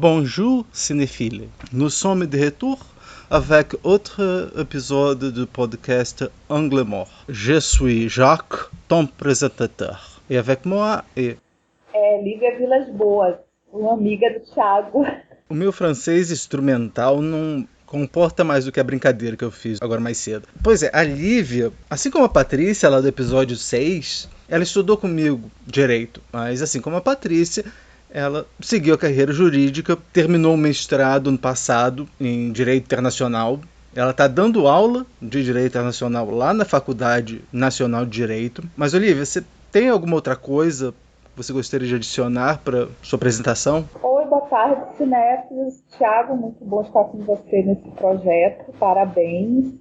Bonjour cinéphiles, nous sommes de retour avec autre épisode du podcast Angle Mort. Je suis Jacques, ton présentateur. E avec moi é... Lívia Vilas Boas, uma amiga do Thiago. O meu francês instrumental não comporta mais do que a brincadeira que eu fiz agora mais cedo. Pois é, a Lívia, assim como a Patrícia lá do episódio 6, ela estudou comigo direito, mas assim como a Patrícia, ela seguiu a carreira jurídica, terminou o mestrado no passado em Direito Internacional. Ela está dando aula de Direito Internacional lá na Faculdade Nacional de Direito. Mas, Olivia, você tem alguma outra coisa que você gostaria de adicionar para sua apresentação? Oi, boa tarde, cinéfilos. Thiago, muito bom estar com você nesse projeto. Parabéns.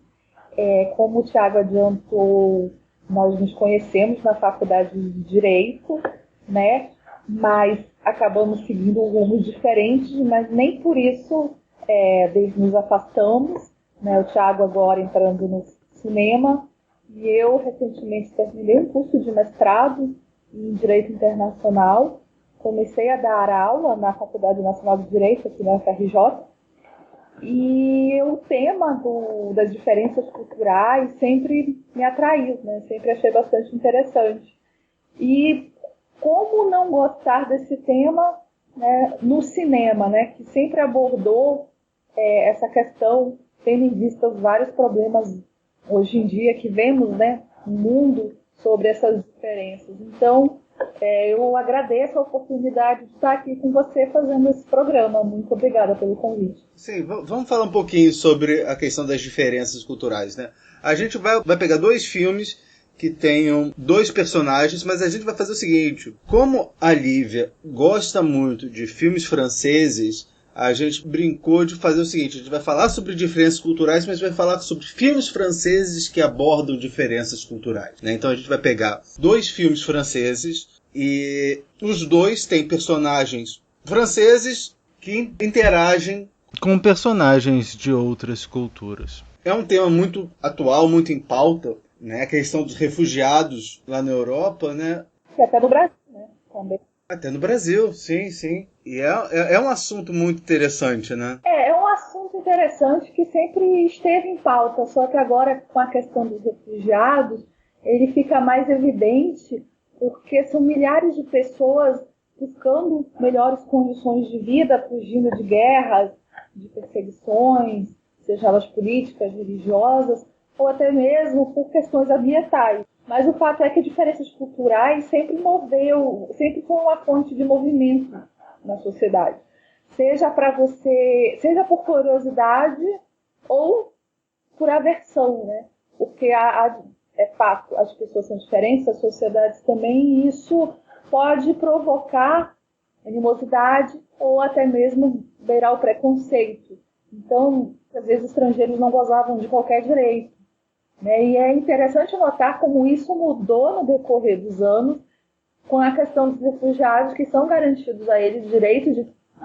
Como o Thiago adiantou, nós nos conhecemos na Faculdade de Direito, né? Mas acabamos seguindo rumos diferentes, mas nem por isso nos afastamos, né? O Thiago agora entrando no cinema e eu recentemente terminei um curso de mestrado em Direito Internacional, comecei a dar aula na Faculdade Nacional de Direito aqui na UFRJ e o tema das diferenças culturais sempre me atraiu, né? Sempre achei bastante interessante. E como não gostar desse tema, né, no cinema, né, que sempre abordou essa questão, tendo em vista os vários problemas hoje em dia que vemos, né, no mundo sobre essas diferenças. Então, eu agradeço a oportunidade de estar aqui com você fazendo esse programa. Muito obrigada pelo convite. Sim, vamos falar um pouquinho sobre a questão das diferenças culturais, né? A gente vai pegar dois filmes que tenham dois personagens, mas a gente vai fazer o seguinte: como a Lívia gosta muito de filmes franceses, a gente brincou de fazer o seguinte: a gente vai falar sobre diferenças culturais, mas vai falar sobre filmes franceses que abordam diferenças culturais, né? Então a gente vai pegar dois filmes franceses e os dois têm personagens franceses que interagem com personagens de outras culturas. É um tema muito atual, muito em pauta, né? A questão dos refugiados lá na Europa, né? E até no Brasil, né? Também. Até no Brasil, sim, sim. E é um assunto muito interessante, né? É um assunto interessante que sempre esteve em pauta, só que agora com a questão dos refugiados, ele fica mais evidente porque são milhares de pessoas buscando melhores condições de vida, fugindo de guerras, de perseguições, seja elas políticas, religiosas, ou até mesmo por questões ambientais. Mas o fato é que diferenças culturais sempre foi uma fonte de movimento na sociedade. Seja por curiosidade ou por aversão, né? Porque é fato, as pessoas são diferentes, as sociedades também, e isso pode provocar animosidade ou até mesmo beirar o preconceito. Então, às vezes, os estrangeiros não gozavam de qualquer direito, né? E é interessante notar como isso mudou no decorrer dos anos com a questão dos refugiados, que são garantidos a eles o direito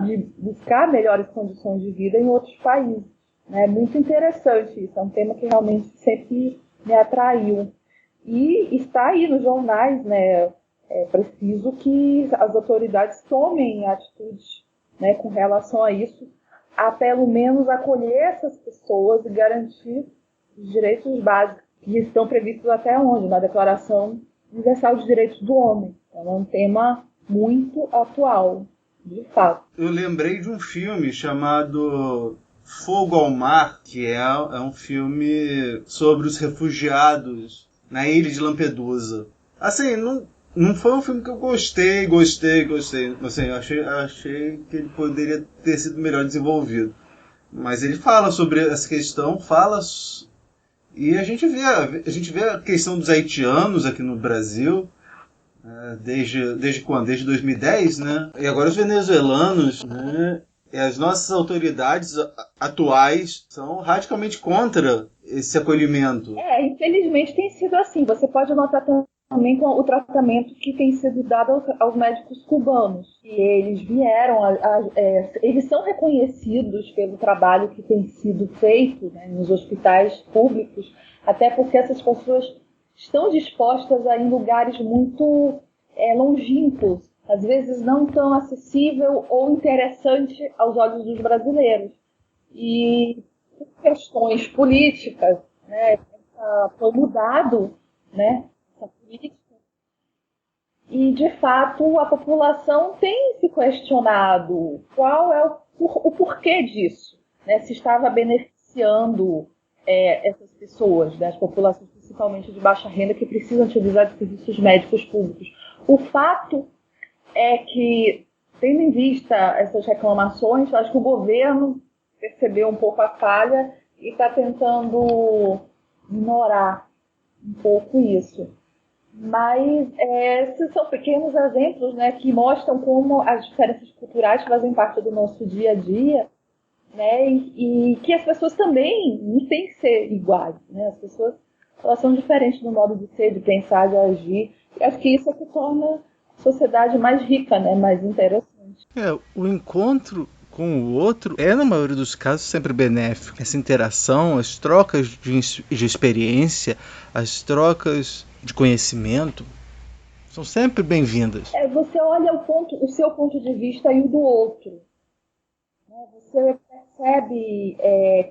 de buscar melhores condições de vida em outros países. É muito interessante isso, é um tema que realmente sempre me atraiu. E está aí nos jornais, né? É preciso que as autoridades tomem atitudes, né, com relação a isso, a pelo menos acolher essas pessoas e garantir os direitos básicos que estão previstos até onde? Na Declaração Universal de Direitos do Homem. Então, é um tema muito atual, de fato. Eu lembrei de um filme chamado Fogo ao Mar, que é um filme sobre os refugiados na ilha de Lampedusa. Assim, não foi um filme que eu gostei. Assim, eu achei que ele poderia ter sido melhor desenvolvido. Mas ele fala sobre essa questão, e a gente vê a questão dos haitianos aqui no Brasil, desde quando? Desde 2010, né? E agora os venezuelanos, né? E as nossas autoridades atuais são radicalmente contra esse acolhimento. Infelizmente tem sido assim. Você pode notar também com o tratamento que tem sido dado aos médicos cubanos. E eles vieram, eles são reconhecidos pelo trabalho que tem sido feito, né, nos hospitais públicos, até porque essas pessoas estão dispostas a ir em lugares muito longínquos, às vezes não tão acessível ou interessante aos olhos dos brasileiros. E por questões políticas, né, foi mudado, né, essa política. E, de fato, a população tem se questionado qual é o porquê disso, né, se estava beneficiando essas pessoas, né, as populações principalmente de baixa renda que precisam utilizar de serviços médicos públicos. O fato é que, tendo em vista essas reclamações, acho que o governo percebeu um pouco a falha e está tentando ignorar um pouco isso. Mas esses são pequenos exemplos, né, que mostram como as diferenças culturais fazem parte do nosso dia a dia, né, e que as pessoas também não têm que ser iguais. Né, as pessoas elas são diferentes no modo de ser, de pensar, de agir. E acho que isso é que torna a sociedade mais rica, né, mais interessante. O encontro com o outro é, na maioria dos casos, sempre benéfico. Essa interação, as trocas de experiência, as trocas de conhecimento são sempre bem-vindas. Você olha o seu ponto de vista e o do outro. Você percebe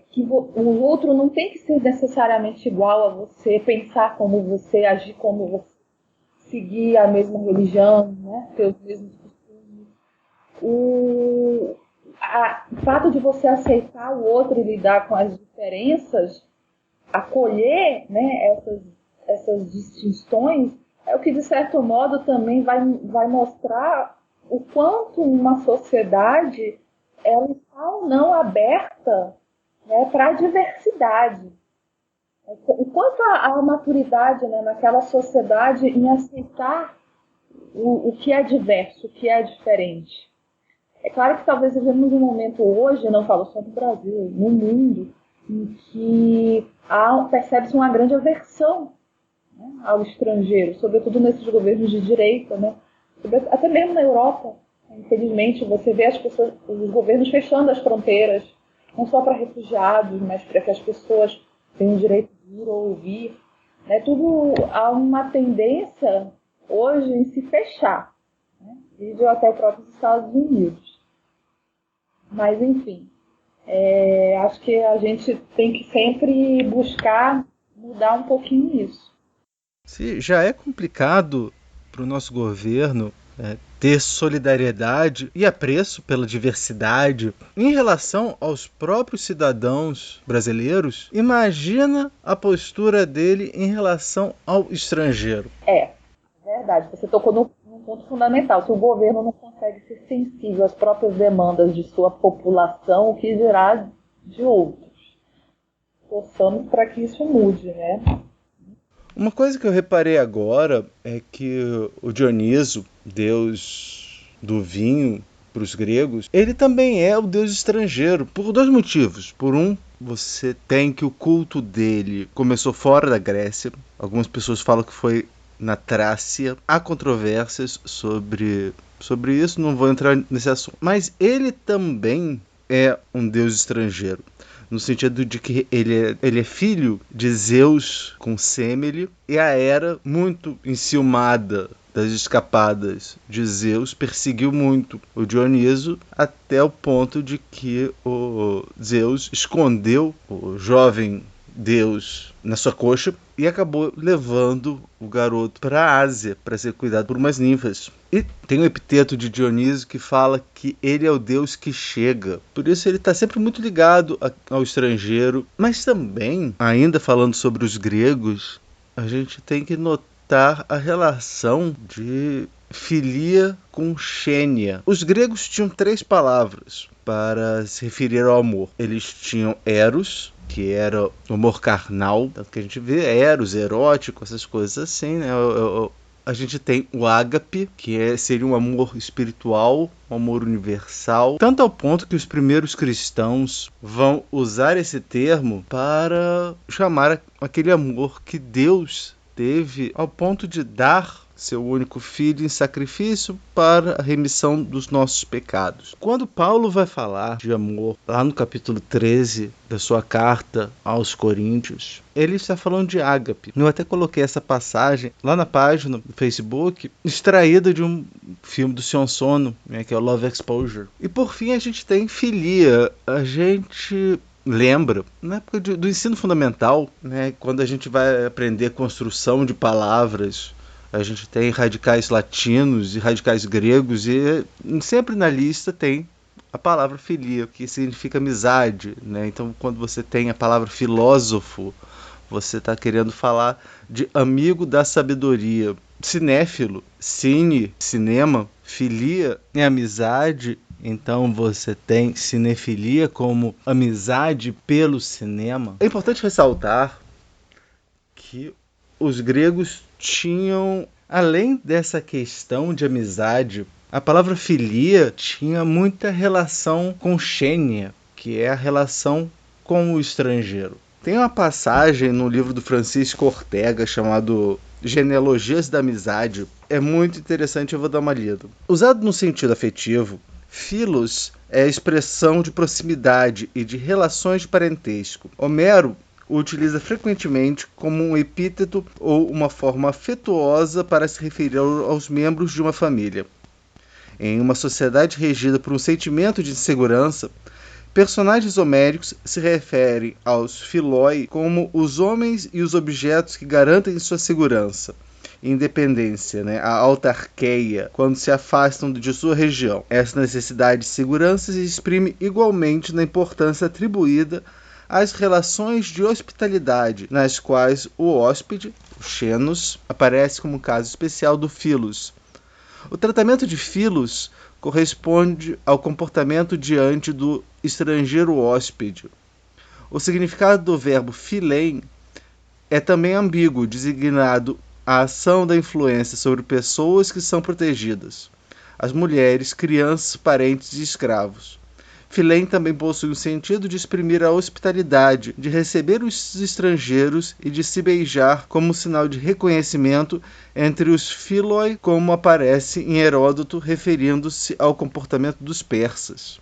que o outro não tem que ser necessariamente igual a você, pensar como você, agir como você, seguir a mesma religião, né, ter os mesmos costumes. O fato de você aceitar o outro e lidar com as diferenças, acolher, né, essas distinções, é o que, de certo modo, também vai mostrar o quanto uma sociedade ela está ou não aberta, né, para a diversidade. O quanto a maturidade, né, naquela sociedade em aceitar o que é diverso, o que é diferente. É claro que talvez vivemos um momento hoje, não falo só no Brasil, no mundo, em que percebe-se uma grande aversão, né, ao estrangeiro, sobretudo nesses governos de direita, né, até mesmo na Europa. Infelizmente, você vê os governos fechando as fronteiras, não só para refugiados, mas para que as pessoas tenham o direito de ir ou vir. Né? Tudo há uma tendência hoje em se fechar, né? Vídeo até próprios Estados Unidos. Mas, enfim, acho que a gente tem que sempre buscar mudar um pouquinho isso. Se já é complicado para o nosso governo ter solidariedade e apreço pela diversidade em relação aos próprios cidadãos brasileiros, imagina a postura dele em relação ao estrangeiro. É verdade, você tocou num ponto fundamental. Se o governo não consegue ser sensível às próprias demandas de sua população, o que dirá de outros? Torçamos para que isso mude, né? Uma coisa que eu reparei agora é que o Dioniso, deus do vinho para os gregos, ele também é o deus estrangeiro, por dois motivos. Por um, você tem que o culto dele começou fora da Grécia. Algumas pessoas falam que foi na Trácia. Há controvérsias sobre isso, não vou entrar nesse assunto. Mas ele também é um deus estrangeiro, no sentido de que ele é filho de Zeus com Semele, e a Hera, muito enciumada das escapadas de Zeus, perseguiu muito o Dioniso, até o ponto de que o Zeus escondeu o jovem deus na sua coxa e acabou levando o garoto para a Ásia para ser cuidado por umas ninfas. E tem um epiteto de Dioniso que fala que ele é o deus que chega. Por isso ele está sempre muito ligado ao estrangeiro. Mas também, ainda falando sobre os gregos, a gente tem que notar a relação de filia com xênia. Os gregos tinham 3 palavras para se referir ao amor. Eles tinham eros, que era o amor carnal, tanto que a gente vê eros, erótico, essas coisas assim, né? A gente tem o ágape, que seria um amor espiritual, um amor universal, tanto ao ponto que os primeiros cristãos vão usar esse termo para chamar aquele amor que Deus teve ao ponto de dar seu único filho em sacrifício para a remissão dos nossos pecados. Quando Paulo vai falar de amor, lá no capítulo 13 da sua carta aos Coríntios, ele está falando de ágape. Eu até coloquei essa passagem lá na página do Facebook, extraída de um filme do Sion Sono, né, que é o Love Exposure. E por fim a gente tem filia. A gente lembra, na época do ensino fundamental, né, quando a gente vai aprender construção de palavras, a gente tem radicais latinos e radicais gregos, e sempre na lista tem a palavra filia, que significa amizade, né? Então, quando você tem a palavra filósofo, você está querendo falar de amigo da sabedoria. Cinéfilo, cine, cinema, filia é amizade. Então você tem cinefilia como amizade pelo cinema. É importante ressaltar que os gregos tinham, além dessa questão de amizade, a palavra filia tinha muita relação com xênia, que é a relação com o estrangeiro. Tem uma passagem no livro do Francisco Ortega chamado Genealogias da Amizade. É muito interessante, eu vou dar uma lida. Usado no sentido afetivo, filos é a expressão de proximidade e de relações de parentesco. Homero o utiliza frequentemente como um epíteto ou uma forma afetuosa para se referir aos membros de uma família. Em uma sociedade regida por um sentimento de insegurança, personagens homéricos se referem aos filói como os homens e os objetos que garantem sua segurança, independência, a autarqueia, quando se afastam de sua região. Essa necessidade de segurança se exprime igualmente na importância atribuída às relações de hospitalidade, nas quais o hóspede, o xenos, aparece como caso especial do filos. O tratamento de filos corresponde ao comportamento diante do estrangeiro hóspede. O significado do verbo filém é também ambíguo, designado a ação da influência sobre pessoas que são protegidas, as mulheres, crianças, parentes e escravos. Filém também possui o sentido de exprimir a hospitalidade, de receber os estrangeiros e de se beijar como sinal de reconhecimento entre os filói, como aparece em Heródoto referindo-se ao comportamento dos persas.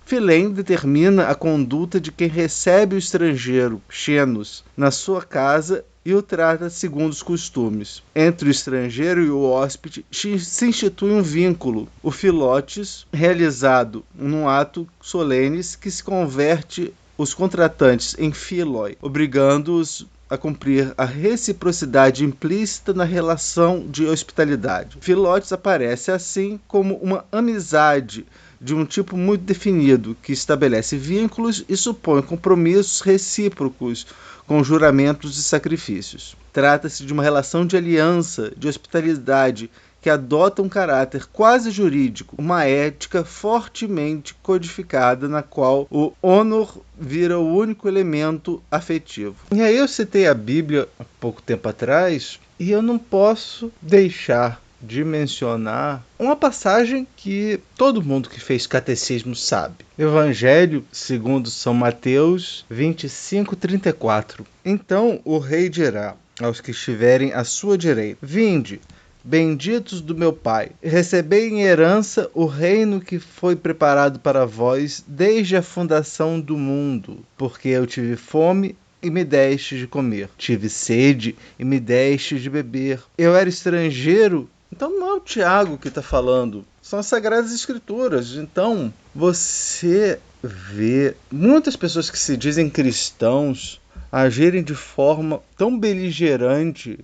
Filém determina a conduta de quem recebe o estrangeiro, xenos, na sua casa e o trata segundo os costumes. Entre o estrangeiro e o hóspede se institui um vínculo, o filotes, realizado num ato solene que se converte os contratantes em filói, obrigando-os a cumprir a reciprocidade implícita na relação de hospitalidade. Filotes aparece assim como uma amizade de um tipo muito definido, que estabelece vínculos e supõe compromissos recíprocos com juramentos e sacrifícios. Trata-se de uma relação de aliança, de hospitalidade, que adota um caráter quase jurídico, uma ética fortemente codificada na qual o honor vira o único elemento afetivo. E aí eu citei a Bíblia há pouco tempo atrás e eu não posso deixar de mencionar uma passagem que todo mundo que fez catecismo sabe. Evangelho segundo São Mateus 25:34. Então o rei dirá aos que estiverem à sua direita: Vinde, benditos do meu Pai, recebei em herança o reino que foi preparado para vós desde a fundação do mundo, porque eu tive fome e me deste de comer, tive sede e me deste de beber, eu era estrangeiro. Então não é o Tiago que está falando, são as Sagradas Escrituras. Então você vê muitas pessoas que se dizem cristãos agirem de forma tão beligerante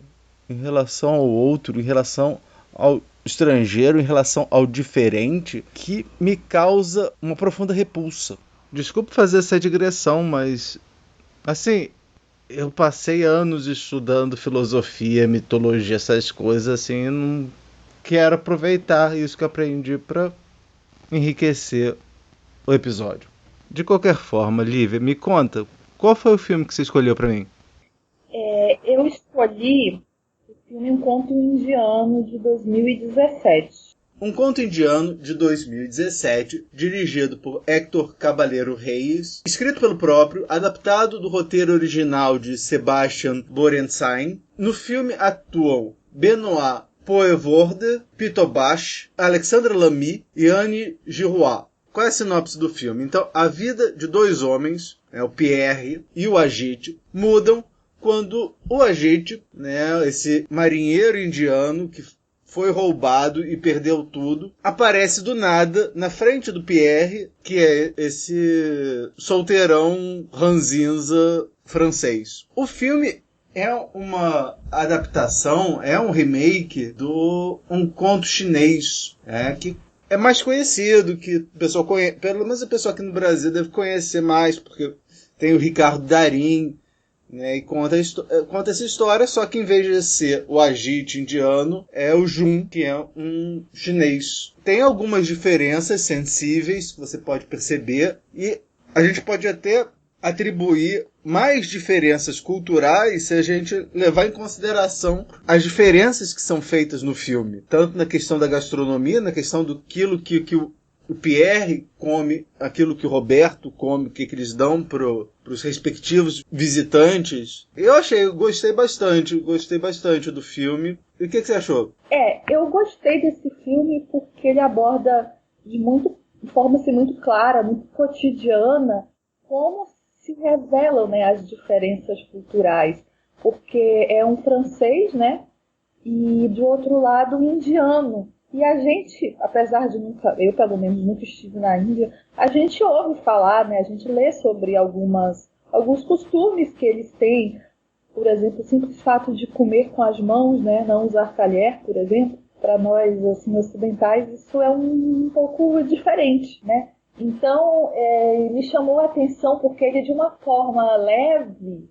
em relação ao outro, em relação ao estrangeiro, em relação ao diferente, que me causa uma profunda repulsa. Desculpe fazer essa digressão, mas assim, eu passei anos estudando filosofia, mitologia, essas coisas, assim, eu não quero aproveitar isso que eu aprendi para enriquecer o episódio. De qualquer forma, Lívia, me conta, qual foi o filme que você escolheu para mim? Eu escolhi o filme Um Conto Indiano, de 2017. Um Conto Indiano, de 2017, dirigido por Héctor Caballero Reyes, escrito pelo próprio, adaptado do roteiro original de Sebastian Borenstein. No filme atuam Benoit Poelvoorde, Pito Bash, Alexandre Lamy e Anne Giroir. Qual é a sinopse do filme? Então, a vida de dois homens, o Pierre e o Ajit, mudam quando o Ajit, esse marinheiro indiano que foi roubado e perdeu tudo, aparece do nada na frente do Pierre, que é esse solteirão ranzinza francês. O filme é uma adaptação, é um remake um conto chinês, que é mais conhecido, que o pessoal conhece, pelo menos a pessoa aqui no Brasil deve conhecer mais, porque tem o Ricardo Darín, e conta essa história, só que em vez de ser o Ajit indiano, é o Jun, que é um chinês. Tem algumas diferenças sensíveis, você pode perceber, e a gente pode até atribuir mais diferenças culturais se a gente levar em consideração as diferenças que são feitas no filme. Tanto na questão da gastronomia, na questão do que o Pierre come, aquilo que o Roberto come, o que eles dão para os respectivos visitantes. Gostei bastante do filme. E o que você achou? Eu gostei desse filme porque ele aborda de forma assim, muito clara, muito cotidiana, como se revelam, as diferenças culturais. Porque é um francês, e do outro lado um indiano. E a gente, apesar de eu pelo menos nunca estive na Índia, a gente ouve falar, a gente lê sobre alguns costumes que eles têm. Por exemplo, o simples fato de comer com as mãos, não usar talher, por exemplo. Para nós, assim, ocidentais, isso é um pouco diferente, Então, me chamou a atenção porque ele, de uma forma leve,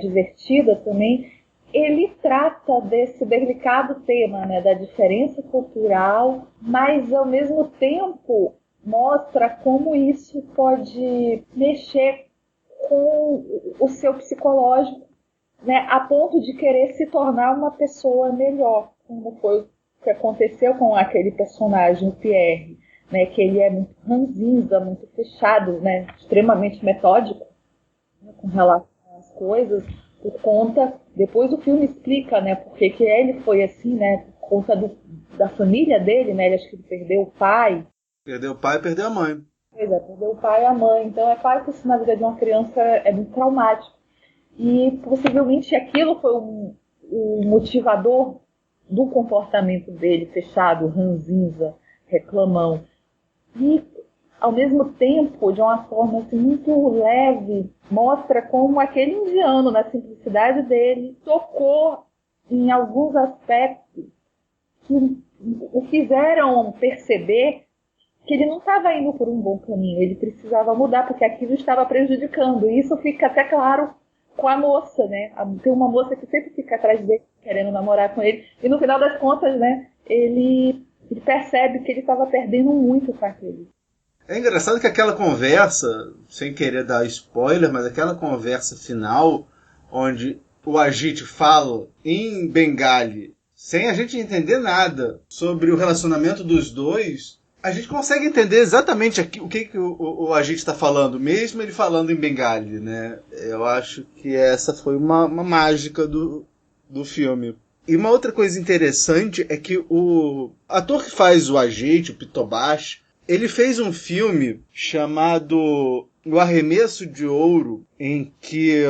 divertida também, ele trata desse delicado tema, da diferença cultural, mas, ao mesmo tempo, mostra como isso pode mexer com o seu psicológico, a ponto de querer se tornar uma pessoa melhor, como foi o que aconteceu com aquele personagem, o Pierre, que ele é muito ranzinza, muito fechado, extremamente metódico, com relação às coisas, por conta, depois o filme explica, porque que ele foi assim, por conta da família dele, ele acho que ele perdeu o pai. Perdeu o pai e perdeu a mãe. Pois é, perdeu o pai e a mãe. Então é claro que isso na vida de uma criança é muito traumático. E possivelmente aquilo foi o motivador do comportamento dele, fechado, ranzinza, reclamão. E, ao mesmo tempo, de uma forma assim, muito leve, mostra como aquele indiano, na simplicidade dele, tocou em alguns aspectos que o fizeram perceber que ele não estava indo por um bom caminho, ele precisava mudar, porque aquilo estava prejudicando. E isso fica até claro com a moça, Tem uma moça que sempre fica atrás dele, querendo namorar com ele, e no final das contas, ele percebe que ele estava perdendo muito com aquele. É engraçado que aquela conversa, sem querer dar spoiler, mas aquela conversa final, onde o Ajit fala em Bengali, sem a gente entender nada sobre o relacionamento dos dois, a gente consegue entender exatamente o que o Ajit está falando, mesmo ele falando em Bengali, Eu acho que essa foi uma mágica do filme. E uma outra coisa interessante é que o ator que faz o Ajit, o Pito Bash, ele fez um filme chamado O Arremesso de Ouro, em que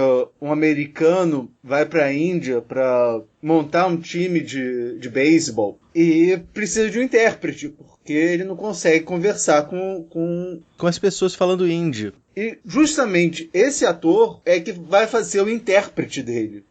um americano vai para a Índia para montar um time de beisebol e precisa de um intérprete, porque ele não consegue conversar com as pessoas falando hindi. E justamente esse ator é que vai fazer o intérprete dele.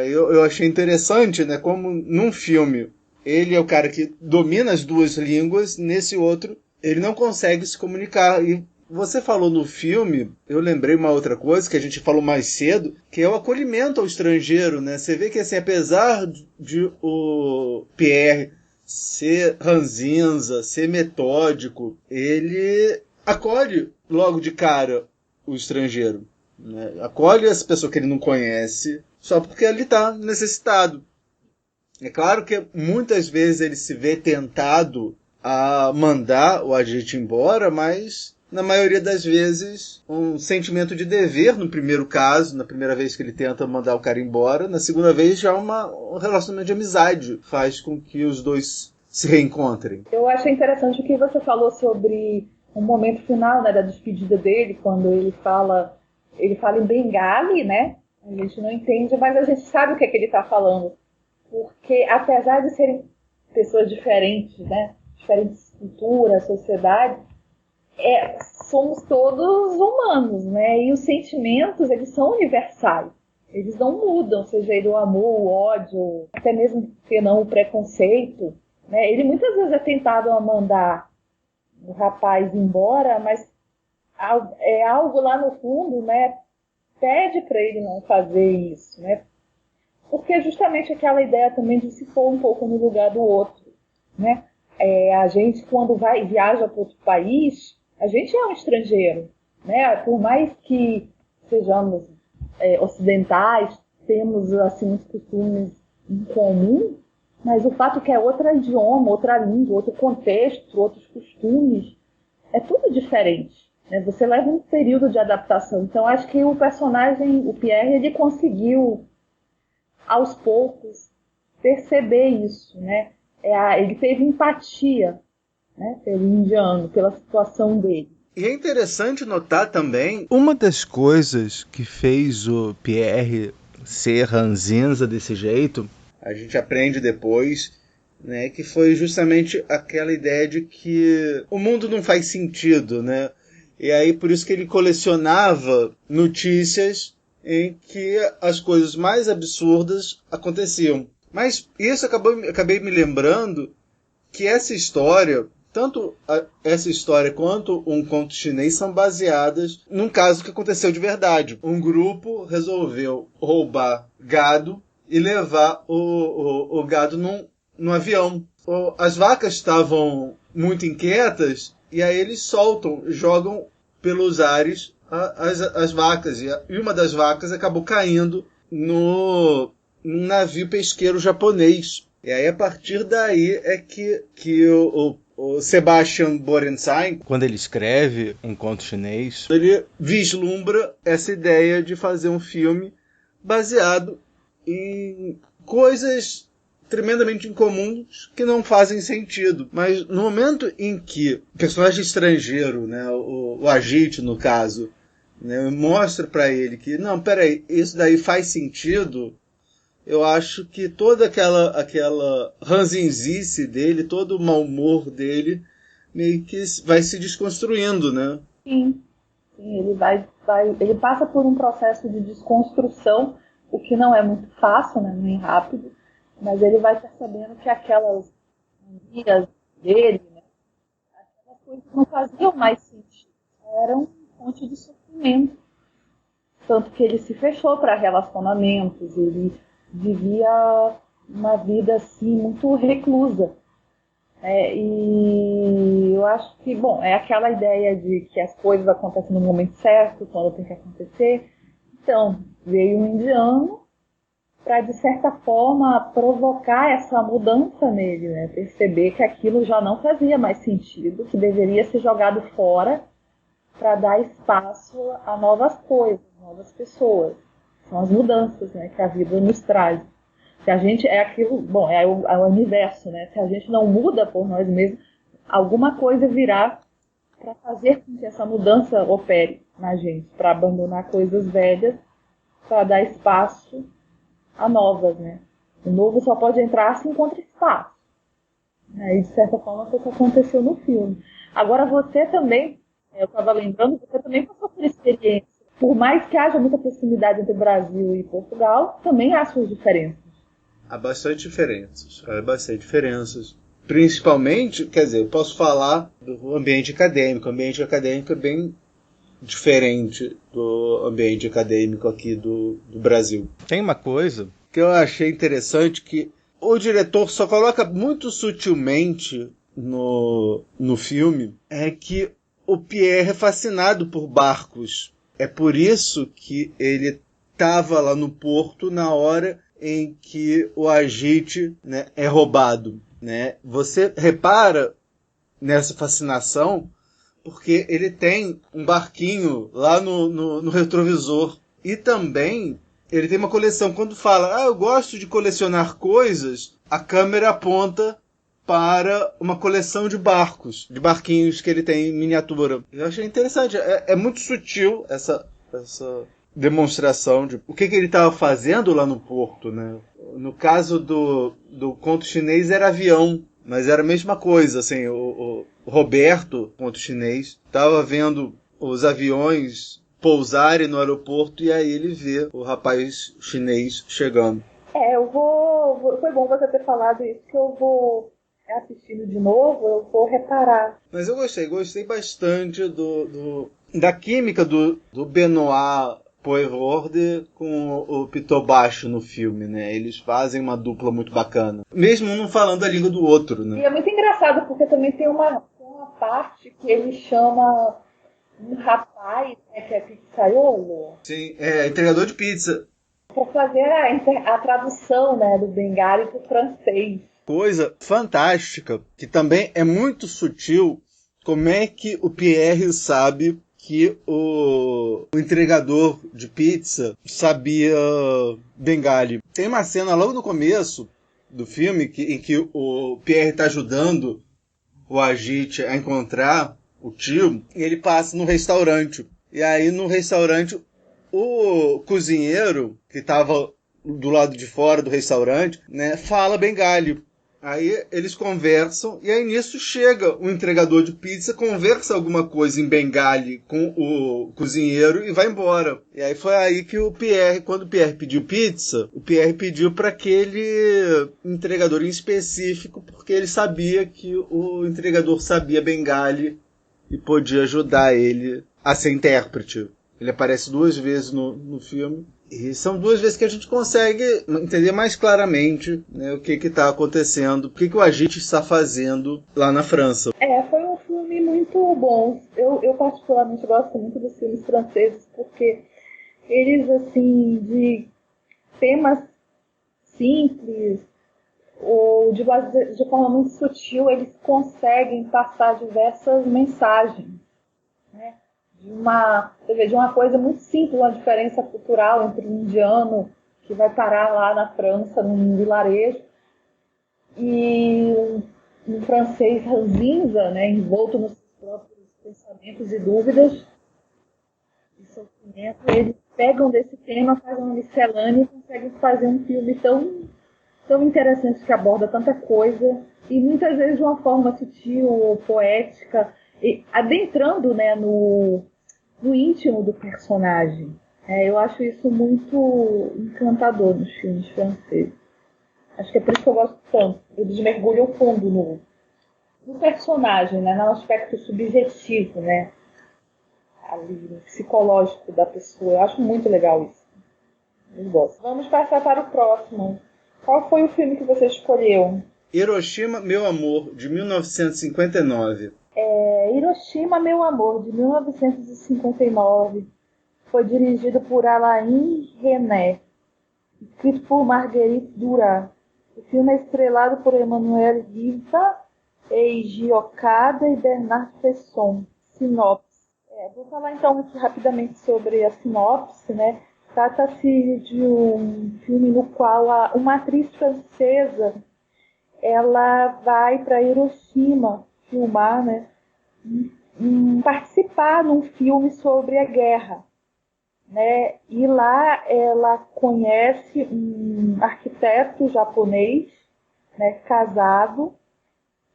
Eu achei interessante, como num filme ele é o cara que domina as duas línguas, nesse outro ele não consegue se comunicar. E você falou no filme, eu lembrei uma outra coisa que a gente falou mais cedo, que é o acolhimento ao estrangeiro, Você vê que, assim, apesar de o Pierre ser ranzinza, ser metódico, ele acolhe logo de cara o estrangeiro, Acolhe essa pessoa que ele não conhece só porque ele está necessitado. É claro que muitas vezes ele se vê tentado a mandar o Ajit embora, mas na maioria das vezes, um sentimento de dever no primeiro caso, na primeira vez que ele tenta mandar o cara embora. Na segunda vez, já um relacionamento de amizade faz com que os dois se reencontrem. Eu achei interessante o que você falou sobre o momento final, né, da despedida dele, quando ele fala em Bengali, né? A gente não entende, mas a gente sabe o que é que ele está falando. Porque, apesar de serem pessoas diferentes, né, diferentes culturas, sociedades, somos todos humanos, né? E os sentimentos, eles são universais. Eles não mudam, seja ele o amor, o ódio, até mesmo que não o preconceito, né? Ele muitas vezes é tentado a mandar o rapaz embora, mas é algo lá no fundo, né? Pede para ele não fazer isso, né? Porque é justamente aquela ideia também de se pôr um pouco no lugar do outro, né? A gente, quando viaja para outro país, a gente é um estrangeiro, né? Por mais que sejamos ocidentais, temos assim uns costumes em comum, mas o fato que é outro idioma, outra língua, outro contexto, outros costumes, é tudo diferente, né? Você leva um período de adaptação. Então, acho que o personagem, o Pierre, ele conseguiu, aos poucos, perceber isso, né? Ele teve empatia, né, pelo indiano, pela situação dele. E é interessante notar também, uma das coisas que fez o Pierre ser ranzinza desse jeito, a gente aprende depois, né, que foi justamente aquela ideia de que o mundo não faz sentido, né? E aí por isso que ele colecionava notícias em que as coisas mais absurdas aconteciam. Mas isso acabei me lembrando que essa história, tanto essa história quanto um conto chinês, são baseadas num caso que aconteceu de verdade. Um grupo resolveu roubar gado e levar o gado num avião. As vacas estavam muito inquietas e aí eles jogam pelos ares as vacas. E uma das vacas acabou caindo num navio pesqueiro japonês. E aí, a partir daí, é que o Sebastian Borenstein, quando ele escreve um conto chinês, ele vislumbra essa ideia de fazer um filme baseado em coisas tremendamente incomuns que não fazem sentido. Mas no momento em que o personagem estrangeiro, né, o Ajit, no caso, né, mostra para ele que, não, peraí, isso daí faz sentido, eu acho que toda aquela ranzinzice dele, todo o mau humor dele, meio que vai se desconstruindo, né? Sim, ele passa por um processo de desconstrução, o que não é muito fácil, né, nem rápido, mas ele vai percebendo que aquelas manias dele, né, aquelas coisas não faziam mais sentido, eram fonte de sofrimento. Tanto que ele se fechou para relacionamentos, ele vivia uma vida assim muito reclusa. E eu acho que, bom, é aquela ideia de que as coisas acontecem no momento certo, quando tem que acontecer. Então, veio um indiano para, de certa forma, provocar essa mudança nele, né? Perceber que aquilo já não fazia mais sentido, que deveria ser jogado fora para dar espaço a novas coisas, novas pessoas. São as mudanças, né, que a vida nos traz. Se a gente é aquilo, bom, é o universo, né? Se a gente não muda por nós mesmos, alguma coisa virá para fazer com que essa mudança opere na gente, para abandonar coisas velhas, para dar espaço a novas, né? O novo só pode entrar se encontra espaço. E de certa forma foi o que aconteceu no filme. Agora você também, eu estava lembrando, você também passou por experiência. Por mais que haja muita proximidade entre Brasil e Portugal, também há suas diferenças. Há bastante diferenças. Principalmente, quer dizer, eu posso falar do ambiente acadêmico. O ambiente acadêmico é bem diferente do ambiente acadêmico aqui do Brasil. Tem uma coisa que eu achei interessante, que o diretor só coloca muito sutilmente no filme, é que o Pierre é fascinado por barcos. É por isso que ele estava lá no porto na hora em que o Ajit, né, é roubado. Né? Você repara nessa fascinação porque ele tem um barquinho lá no retrovisor. E também ele tem uma coleção. Quando fala, eu gosto de colecionar coisas, a câmera aponta para uma coleção de barcos, de barquinhos que ele tem em miniatura. Eu achei interessante. É muito sutil essa demonstração de o que ele estava fazendo lá no porto, né? No caso do conto chinês era avião, mas era a mesma coisa. Assim, o Roberto, conto chinês, estava vendo os aviões pousarem no aeroporto e aí ele vê o rapaz chinês chegando. Foi bom você ter falado isso, que eu vou assistindo de novo, eu vou reparar. Mas eu gostei bastante da química do Benoit Poelvoorde com o Pitobacho no filme, né? Eles fazem uma dupla muito bacana. Mesmo um não falando a língua do outro, né? E é muito engraçado, porque também tem uma parte que ele chama um rapaz, né, que é pizzaiolo. Sim, entregador de pizza. Para fazer a tradução, né, do bengali para o francês. Coisa fantástica, que também é muito sutil, como é que o Pierre sabe que o entregador de pizza sabia bengali. Tem uma cena logo no começo do filme em que o Pierre está ajudando o Ajit a encontrar o tio, e ele passa no restaurante. E aí no restaurante o cozinheiro, que estava do lado de fora do restaurante, né, fala bengali. Aí eles conversam, e aí nisso chega o entregador de pizza, conversa alguma coisa em bengali com o cozinheiro e vai embora. E aí foi aí que quando o Pierre pediu pizza, o Pierre pediu para aquele entregador em específico, porque ele sabia que o entregador sabia bengali e podia ajudar ele a ser intérprete. Ele aparece 2 vezes no filme. E são 2 vezes que a gente consegue entender mais claramente, né, o que está acontecendo, o que o Ajit está fazendo lá na França. Foi um filme muito bom. Eu particularmente gosto muito dos filmes franceses, porque eles, assim, de temas simples ou de forma muito sutil, eles conseguem passar diversas mensagens, né? De uma coisa muito simples, uma diferença cultural entre um indiano que vai parar lá na França, num vilarejo, e um francês ranzinza, né, envolto nos seus próprios pensamentos e dúvidas e sofrimento. Eles pegam desse tema, fazem uma miscelânea e conseguem fazer um filme tão interessante, que aborda tanta coisa, e muitas vezes de uma forma sutil ou poética, e adentrando, né, no íntimo do personagem. Eu acho isso muito encantador nos filmes franceses. Acho que é por isso que eu gosto tanto. Eles mergulham fundo no personagem, né, no aspecto subjetivo, né, ali, no psicológico da pessoa. Eu acho muito legal isso. Eu gosto. Vamos passar para o próximo. Qual foi o filme que você escolheu? Hiroshima, Meu Amor, de 1959. Hiroshima, Meu Amor, de 1959. Foi dirigido por Alain Resnais, escrito por Marguerite Duras. O filme é estrelado por Emmanuel Riva, Eiji Okada e Bernard Bresson. Sinopse. Vou falar então aqui rapidamente sobre a sinopse, né? Trata-se de um filme no qual uma atriz francesa, ela vai para Hiroshima filmar, né? Participar num filme sobre a guerra, né? E lá ela conhece um arquiteto japonês, né, casado,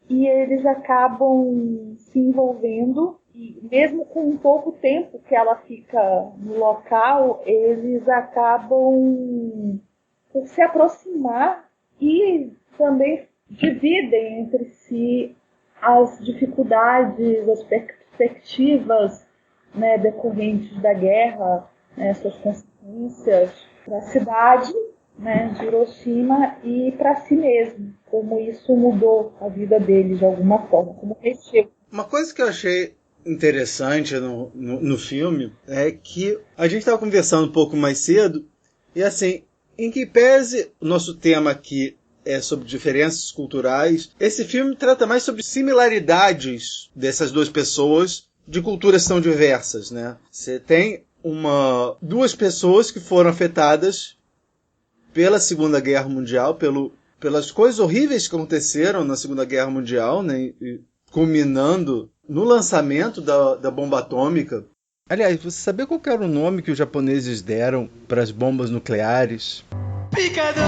e eles acabam se envolvendo, e mesmo com um pouco tempo que ela fica no local, eles acabam por se aproximar e também dividem entre si as dificuldades, as perspectivas, né, decorrentes da guerra, né, suas consequências para a cidade, né, de Hiroshima e para si mesmo, como isso mudou a vida dele de alguma forma, como mexeu. Uma coisa que eu achei interessante no filme é que a gente estava conversando um pouco mais cedo, e assim, em que pese o nosso tema aqui é sobre diferenças culturais, esse filme trata mais sobre similaridades dessas 2 pessoas de culturas tão diversas, né? Você tem duas pessoas que foram afetadas pela Segunda Guerra Mundial, pelas coisas horríveis que aconteceram na Segunda Guerra Mundial, né? E culminando no lançamento da bomba atômica. Aliás, você sabia qual era o nome que os japoneses deram para as bombas nucleares? Picador,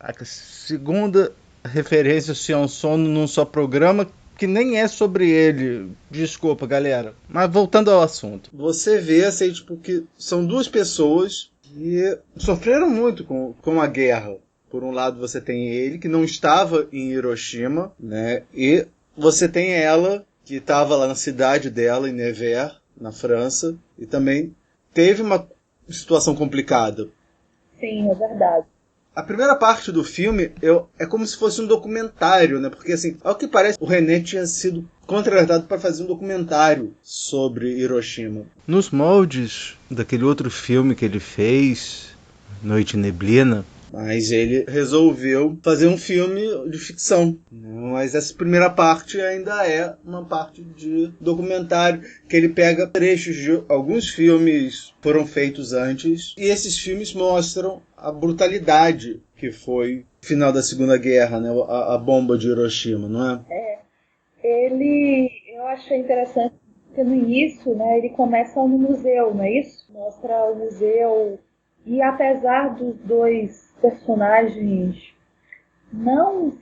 a segunda referência ao Sion Sono num só programa que nem é sobre ele. Desculpa, galera. Mas voltando ao assunto. Você vê assim, tipo, que são duas pessoas que sofreram muito com a guerra. Por um lado você tem ele, que não estava em Hiroshima, né? E você tem ela, que estava lá na cidade dela, em Nevers, na França, e também teve uma situação complicada. Sim, é verdade. A primeira parte do filme é como se fosse um documentário, né? Porque, assim, ao que parece, o René tinha sido contratado para fazer um documentário sobre Hiroshima. Nos moldes daquele outro filme que ele fez, Noite Neblina, mas ele resolveu fazer um filme de ficção. Mas essa primeira parte ainda é uma parte de documentário, que ele pega trechos de alguns filmes que foram feitos antes, e esses filmes mostram a brutalidade que foi o final da Segunda Guerra, né? A bomba de Hiroshima, não é? Eu achei interessante porque no início, né, ele começa no museu, não é isso? Mostra o museu, e apesar dos dois personagens não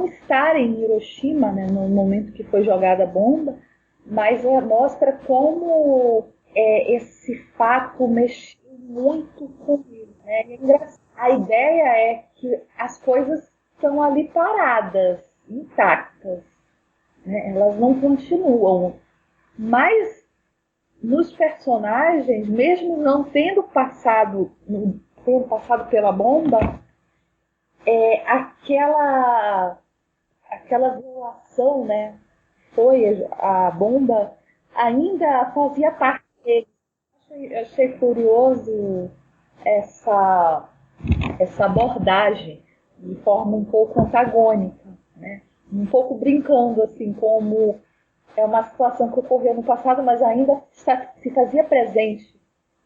estarem em Hiroshima, né, no momento que foi jogada a bomba, mas mostra como esse fato mexeu muito com ele. Né? A ideia é que as coisas estão ali paradas, intactas, né? Elas não continuam, mas nos personagens, mesmo não tendo passado pela bomba, aquela violação, né, foi a bomba, ainda fazia parte dele. Achei curioso essa abordagem de forma um pouco antagônica, né? Um pouco brincando, assim, como é uma situação que ocorreu no passado, mas ainda se fazia presente,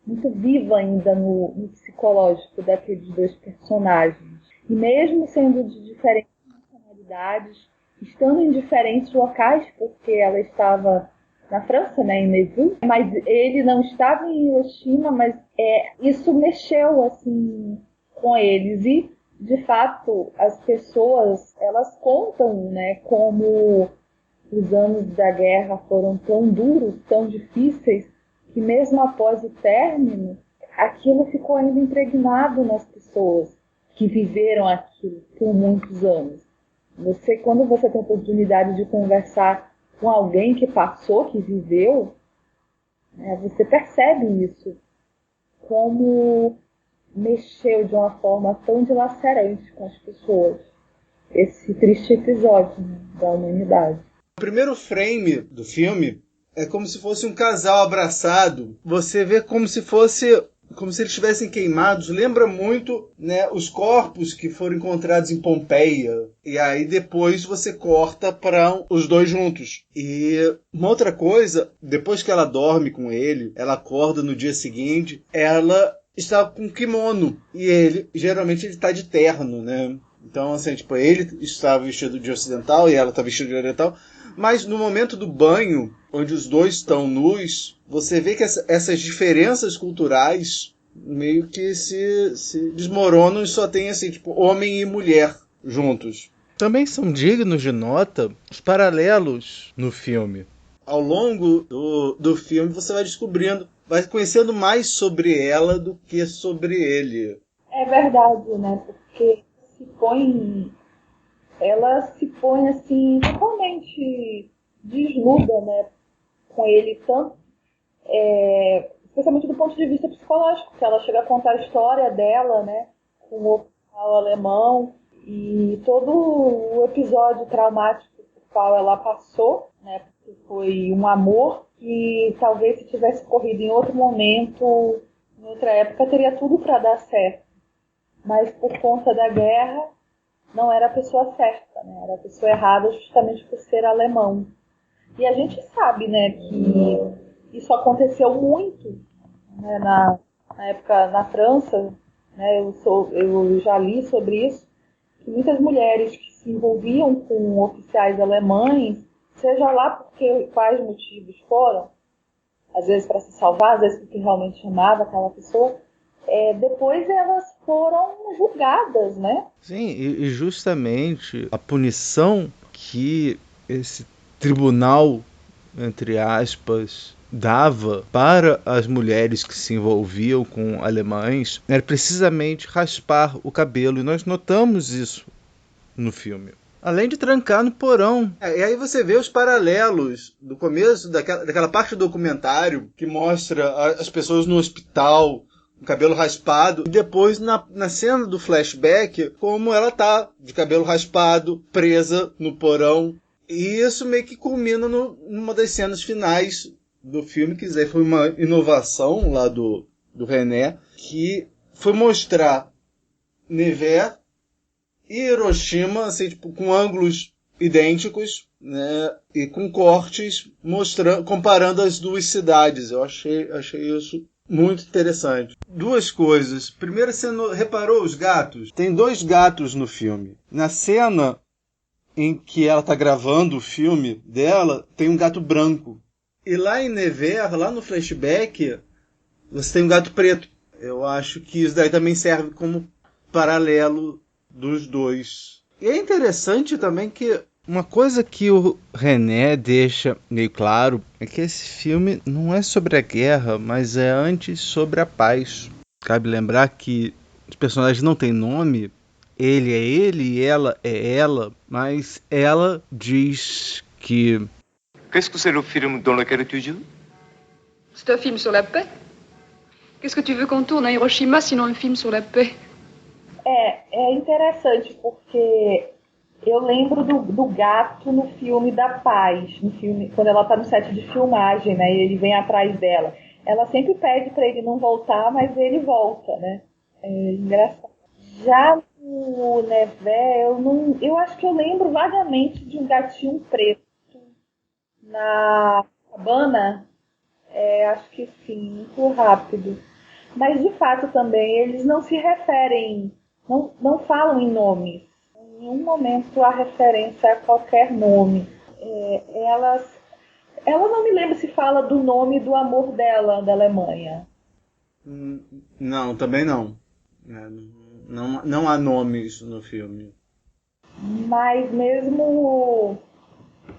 muito viva ainda no psicológico daqueles dois personagens. E mesmo sendo de diferentes nacionalidades, estando em diferentes locais, porque ela estava na França, né, em Nevers, mas ele não estava em Hiroshima, mas isso mexeu assim com eles. E, de fato, as pessoas, elas contam, né, como os anos da guerra foram tão duros, tão difíceis, que mesmo após o término, aquilo ficou ainda impregnado nas pessoas que viveram aquilo por muitos anos. Quando você tem a oportunidade de conversar com alguém que passou, que viveu, né, você percebe isso, como mexeu de uma forma tão dilacerante com as pessoas, esse triste episódio, né, da humanidade. O primeiro frame do filme é como se fosse um casal abraçado. Você vê como se eles estivessem queimados. Lembra muito, né, os corpos que foram encontrados em Pompeia. E aí depois você corta para os dois juntos. E uma outra coisa, depois que ela dorme com ele, ela acorda no dia seguinte, ela está com kimono. E geralmente ele está de terno, né? Então, assim, tipo, ele está vestido de ocidental e ela está vestida de oriental. Mas no momento do banho, onde os dois estão nus, você vê que essas diferenças culturais meio que se desmoronam e só tem, assim, tipo, homem e mulher juntos. Também são dignos de nota os paralelos no filme. Ao longo do filme você vai conhecendo mais sobre ela do que sobre ele. É verdade, né? Porque ela se põe assim, totalmente desnuda, né, com ele, tanto, especialmente do ponto de vista psicológico, que ela chega a contar a história dela, né, com o oficial alemão e todo o episódio traumático por qual ela passou, né, porque foi um amor que talvez se tivesse corrido em outro momento, em outra época, teria tudo para dar certo. Mas por conta da guerra, não era a pessoa certa, né? Era a pessoa errada justamente por ser alemão. E a gente sabe, né, que isso aconteceu muito, né, na época na França, né, eu já li sobre isso, que muitas mulheres que se envolviam com oficiais alemães, seja lá porque quais motivos foram, às vezes para se salvar, às vezes porque realmente amava aquela pessoa, depois elas foram julgadas, né? Sim, e justamente a punição que esse tribunal, entre aspas, dava para as mulheres que se envolviam com alemães era precisamente raspar o cabelo, e nós notamos isso no filme. Além de trancar no porão. E aí você vê os paralelos do começo daquela parte do documentário que mostra as pessoas no hospital, com cabelo raspado, e depois na cena do flashback, como ela tá de cabelo raspado, presa no porão. E isso meio que culmina numa das cenas finais do filme, que foi uma inovação lá do René, que foi mostrar Nevers e Hiroshima, assim, tipo, com ângulos idênticos, né, e com cortes comparando as duas cidades. Eu achei isso muito interessante. Duas coisas. Primeiro, você reparou os gatos? Tem 2 gatos no filme. Na cena em que ela está gravando o filme dela, tem um gato branco. E lá em Nevers, lá no flashback, você tem um gato preto. Eu acho que isso daí também serve como paralelo dos dois. E é interessante também que uma coisa que o René deixa meio claro é que esse filme não é sobre a guerra, mas é antes sobre a paz. Cabe lembrar que os personagens não têm nome, ele é ele e ela é ela, mas ela diz que... Qu'est-ce que c'est le film dans lequel tu joues? C'est un film sur la paix. Qu'est-ce que tu veux qu'on tourne à Hiroshima, sinon un film sur la paix? É interessante, porque eu lembro do gato no filme da Paz, no filme, quando ela tá no set de filmagem, né, e ele vem atrás dela. Ela sempre pede para ele não voltar, mas ele volta, né? É engraçado. Já no Nevers, eu acho que eu lembro vagamente de um gatinho preto na cabana. Acho que sim, muito rápido. Mas de fato também eles não se referem, não falam em nomes. Em nenhum momento há referência a qualquer nome. Ela não me lembra se fala do nome do amor dela, da Alemanha. Não, também não. Não há nomes no filme. Mas mesmo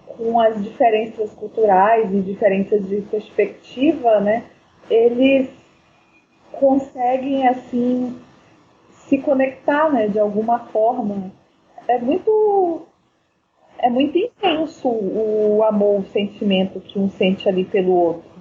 com as diferenças culturais e diferenças de perspectiva, né, eles conseguem assim se conectar, né, de alguma forma. É muito intenso o amor, o sentimento que um sente ali pelo outro.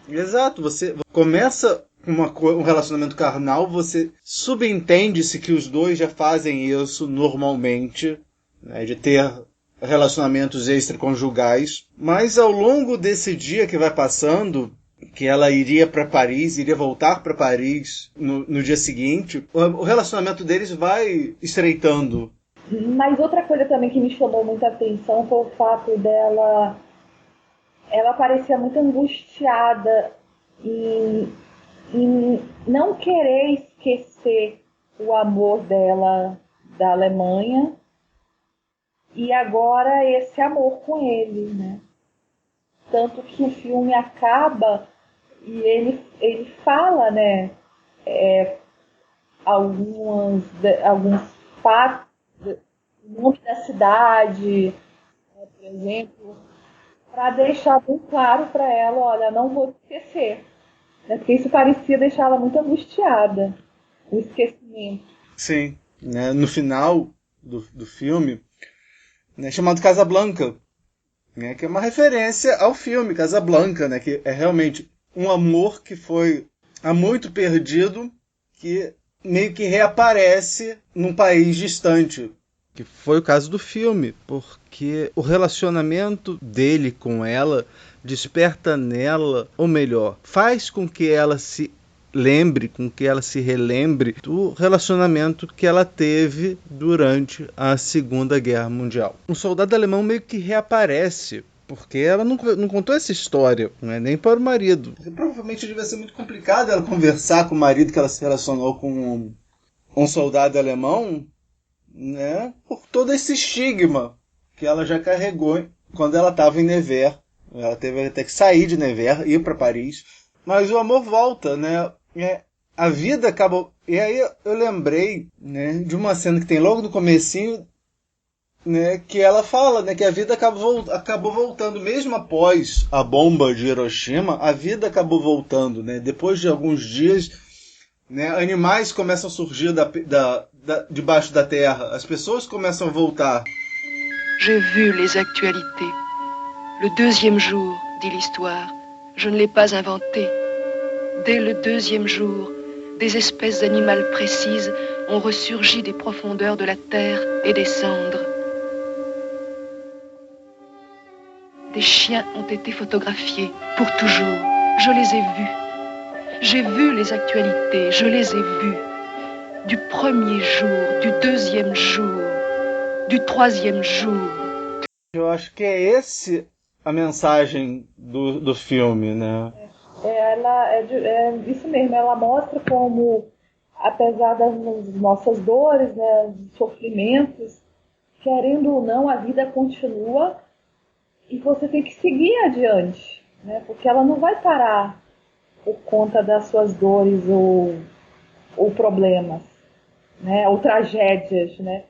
Exato, você começa um relacionamento carnal, você subentende-se que os dois já fazem isso normalmente, né, de ter relacionamentos extraconjugais, mas ao longo desse dia que vai passando, que ela iria para Paris, iria voltar para Paris no dia seguinte, o relacionamento deles vai estreitando. Mas outra coisa também que me chamou muita atenção foi o fato dela... Ela parecia muito angustiada e não querer esquecer o amor dela da Alemanha e agora esse amor com ele, né? Tanto que o filme acaba e ele fala, né, alguns fatos, o nome da cidade, né, por exemplo, para deixar bem claro para ela, olha, não vou esquecer. Né, porque isso parecia deixá-la muito angustiada, o esquecimento. Sim, né, no final do filme, né, chamado Casablanca, né, que é uma referência ao filme Casablanca, né, que é realmente um amor que foi há muito perdido, que meio que reaparece num país distante. Que foi o caso do filme, porque o relacionamento dele com ela desperta nela, ou melhor, faz com que ela se lembre, com que ela se relembre do relacionamento que ela teve durante a Segunda Guerra Mundial. Um soldado alemão meio que reaparece, porque ela não contou essa história, né, nem para o marido. Porque provavelmente devia ser muito complicado ela conversar com o marido que ela se relacionou com um soldado alemão, né, por todo esse estigma que ela já carregou quando ela estava em Nevers. Ela teve até que sair de Nevers, ir para Paris. Mas o amor volta, né? A vida acabou... E aí eu lembrei, né, de uma cena que tem logo no comecinho, né, que ela fala, né, que a vida acabou voltando. Mesmo após a bomba de Hiroshima, a vida acabou voltando. Né? Depois de alguns dias, né, animais começam a surgir debaixo da terra. As pessoas começam a voltar. J'ai vu les actualités. Le deuxième jour, dit l'histoire, je ne l'ai pas inventé. Dès le deuxième jour, des espèces animales précises ont ressurgi des profondeurs de la terre et des cendres. Des chiens ont été photographiés pour toujours. Je les ai vus. J'ai vu les actualités, je les ai vus. Du premier jour, du deuxième jour, du troisième jour. Eu acho que é esse a mensagem do filme, né? É isso mesmo, ela mostra como, apesar das nossas dores, né, dos sofrimentos, querendo ou não, a vida continua e você tem que seguir adiante, né, porque ela não vai parar por conta das suas dores ou problemas, né, ou tragédias, né.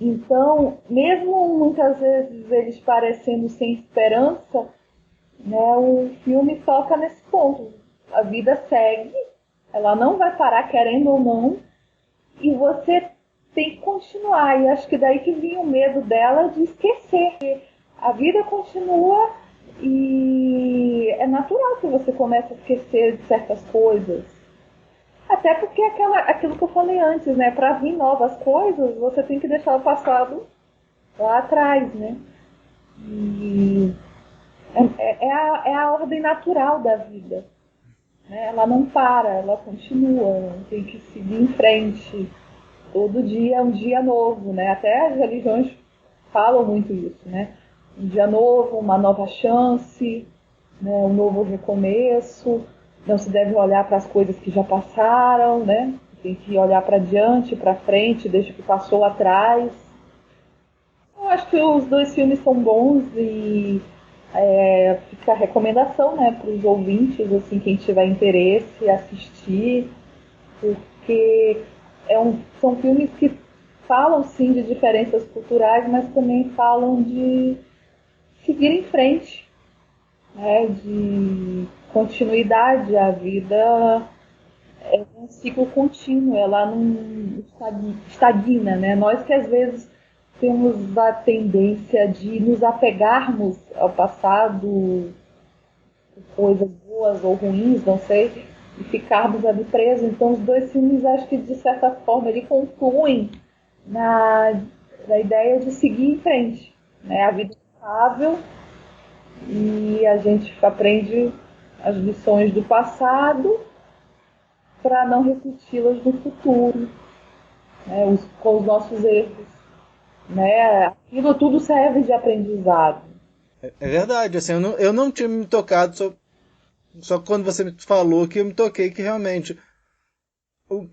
Então, mesmo muitas vezes eles parecendo sem esperança, né, o filme toca nesse ponto. A vida segue, ela não vai parar querendo ou não, e você tem que continuar. E acho que daí que vinha o medo dela de esquecer. A vida continua e é natural que você comece a esquecer de certas coisas. Até porque aquilo que eu falei antes, né? Para vir novas coisas, você tem que deixar o passado lá atrás, né? E é a ordem natural da vida. Né? Ela não para, ela continua, tem que seguir em frente. Todo dia é um dia novo, né? Até as religiões falam muito isso, né? Um dia novo, uma nova chance, né? Um novo recomeço. Não se deve olhar para as coisas que já passaram, né? Tem que olhar para diante, para frente, desde que passou atrás. Eu acho que os dois filmes são bons e fica a recomendação, né, para os ouvintes, assim, quem tiver interesse, assistir, porque são filmes que falam, sim, de diferenças culturais, mas também falam de seguir em frente, né, de continuidade. A vida é um ciclo contínuo, ela não estagna, né? Nós que às vezes temos a tendência de nos apegarmos ao passado, coisas boas ou ruins, não sei, e ficarmos ali presos. Então os dois filmes, acho que de certa forma ele concluem na ideia de seguir em frente, né? A vida é estável e a gente aprende as lições do passado para não repeti-las no futuro, né? Com os nossos erros, né? Aquilo tudo serve de aprendizado. É verdade, assim, eu não tinha me tocado, só quando você me falou que eu me toquei que realmente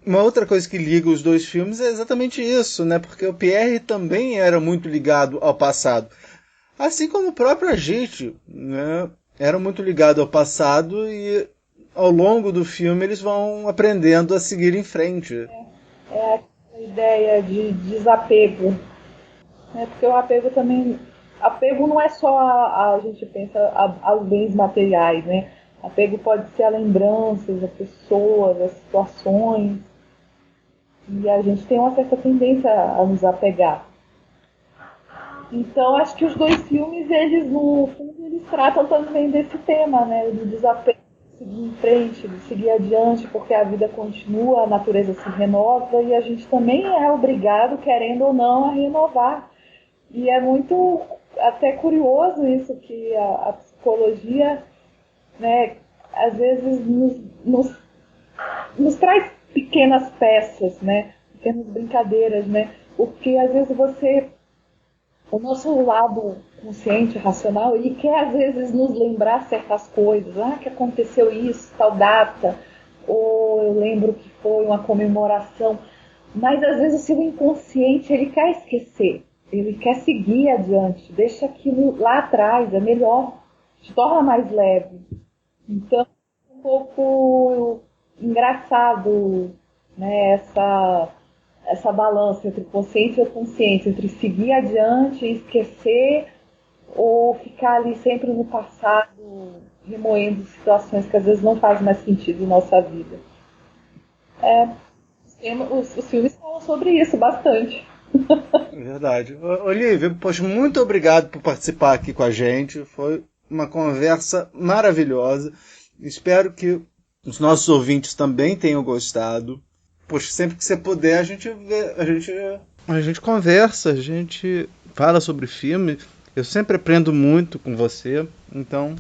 uma outra coisa que liga os dois filmes é exatamente isso, né? Porque o Pierre também era muito ligado ao passado, assim como o próprio Agite, né? Era muito ligado ao passado e ao longo do filme eles vão aprendendo a seguir em frente. É a ideia de desapego, né? Porque o apego também... Apego não é só a gente pensa aos bens materiais, né? Apego pode ser a lembranças, a pessoas, a situações. E a gente tem uma certa tendência a nos apegar. Então, acho que os dois filmes, eles, no fundo, eles tratam também desse tema, né? Do desapego, de seguir em frente, de seguir adiante, porque a vida continua, a natureza se renova e a gente também é obrigado, querendo ou não, a renovar. E é muito até curioso isso que a psicologia, né, às vezes nos traz pequenas peças, né, pequenas brincadeiras, né, porque às vezes o nosso lado consciente, racional, ele quer às vezes nos lembrar certas coisas, que aconteceu isso, tal data, ou eu lembro que foi uma comemoração, mas às vezes o seu inconsciente ele quer esquecer, ele quer seguir adiante, deixa aquilo lá atrás, é melhor, te torna mais leve. Então é um pouco engraçado, né, essa balança entre o consciente e o consciente, entre seguir adiante e esquecer, ou ficar ali sempre no passado, remoendo situações que às vezes não fazem mais sentido em nossa vida. Os filmes falam sobre isso bastante. Verdade. Olivia, poxa, muito obrigado por participar aqui com a gente. Foi uma conversa maravilhosa. Espero que os nossos ouvintes também tenham gostado. Poxa, sempre que você puder, a gente conversa, a gente fala sobre filme. Eu sempre aprendo muito com você, então...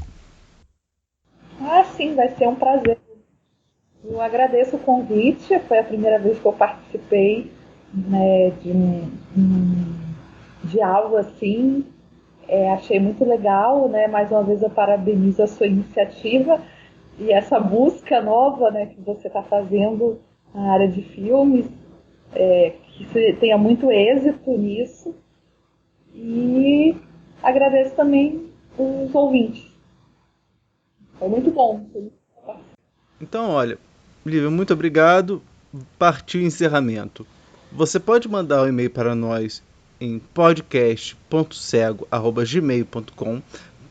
Sim, vai ser um prazer. Eu agradeço o convite, foi a primeira vez que eu participei, né, de algo assim. Achei muito legal, né? Mais uma vez eu parabenizo a sua iniciativa e essa busca nova, né, que você está fazendo na área de filmes, que você tenha muito êxito nisso, e agradeço também os ouvintes. Foi muito bom. Então, olha, Lívia, muito obrigado. Partiu o encerramento. Você pode mandar um e-mail para nós em podcast.cego@gmail.com.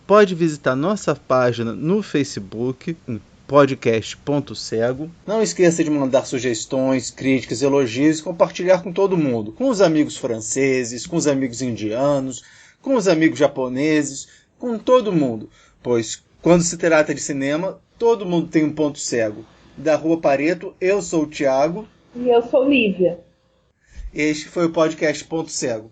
Pode visitar nossa página no Facebook, em podcast.cego. Não esqueça de mandar sugestões, críticas, elogios e compartilhar com todo mundo. Com os amigos franceses, com os amigos indianos, com os amigos japoneses, com todo mundo. Pois, quando se trata de cinema, todo mundo tem um ponto cego. Da Rua Pareto, eu sou o Thiago. E eu sou Lívia. Este foi o podcast Ponto Cego.